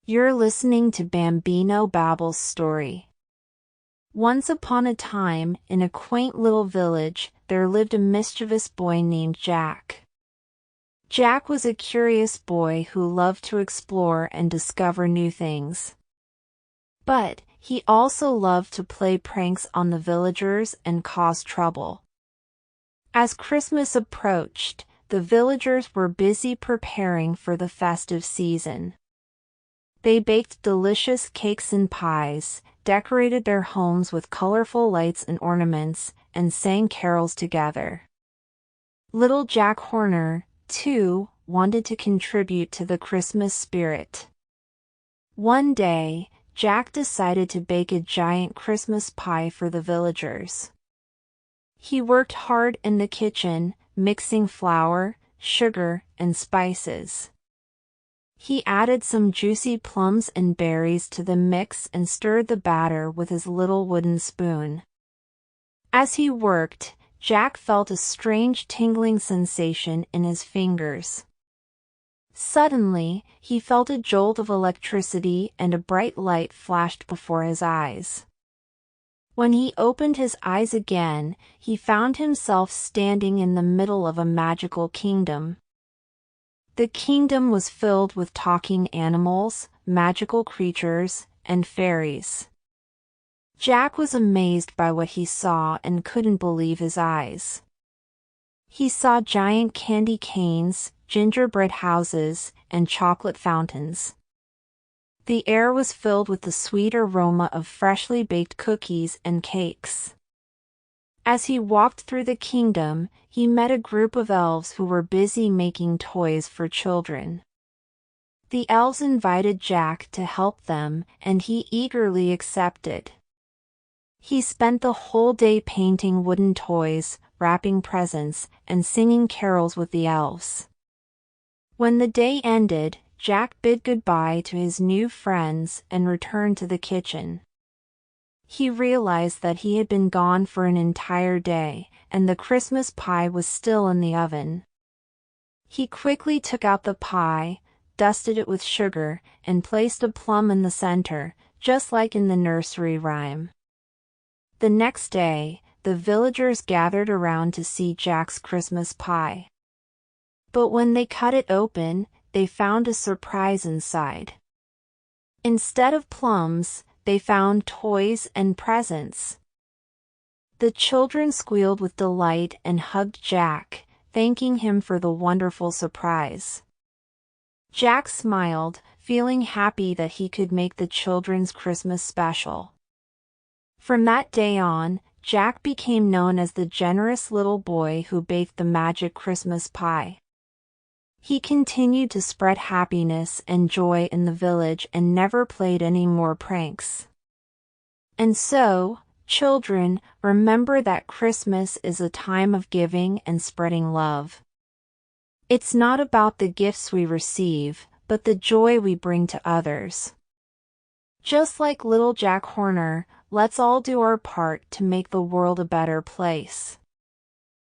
You're listening to BambinoBabble's story. Once upon a time, in a quaint little village, there lived a mischievous boy named Jack. Jack was a curious boy who loved to explore and discover new things. But he also loved to play pranks on the villagers and cause trouble. As Christmas approached, the villagers were busy preparing for the festive season. They baked delicious cakes and pies, decorated their homes with colorful lights and ornaments, and sang carols together. Little Jack Horner, too, wanted to contribute to the Christmas spirit. One day, Jack decided to bake a giant Christmas pie for the villagers. He worked hard in the kitchen, mixing flour, sugar, and spices. He added some juicy plums and berries to the mix and stirred the batter with his little wooden spoon. As he worked, Jack felt a strange tingling sensation in his fingers. Suddenly, he felt a jolt of electricity and a bright light flashed before his eyes. When he opened his eyes again, he found himself standing in the middle of a magical kingdom. The kingdom was filled with talking animals, magical creatures, and fairies. Jack was amazed by what he saw and couldn't believe his eyes. He saw giant candy canes, gingerbread houses, and chocolate fountains. The air was filled with the sweet aroma of freshly baked cookies and cakes. As he walked through the kingdom, he met a group of elves who were busy making toys for children. The elves invited Jack to help them, and he eagerly accepted. He spent the whole day painting wooden toys, wrapping presents, and singing carols with the elves. When the day ended, Jack bid goodbye to his new friends and returned to the kitchen. He realized that he had been gone for an entire day, and the Christmas pie was still in the oven. He quickly took out the pie, dusted it with sugar, and placed a plum in the center, just like in the nursery rhyme. The next day, the villagers gathered around to see Jack's Christmas pie. But when they cut it open, they found a surprise inside. Instead of plums, they found toys and presents. The children squealed with delight and hugged Jack, thanking him for the wonderful surprise. Jack smiled, feeling happy that he could make the children's Christmas special. From that day on, Jack became known as the generous little boy who baked the magic Christmas pie. He continued to spread happiness and joy in the village and never played any more pranks. And so, children, remember that Christmas is a time of giving and spreading love. It's not about the gifts we receive, but the joy we bring to others. Just like little Jack Horner, let's all do our part to make the world a better place.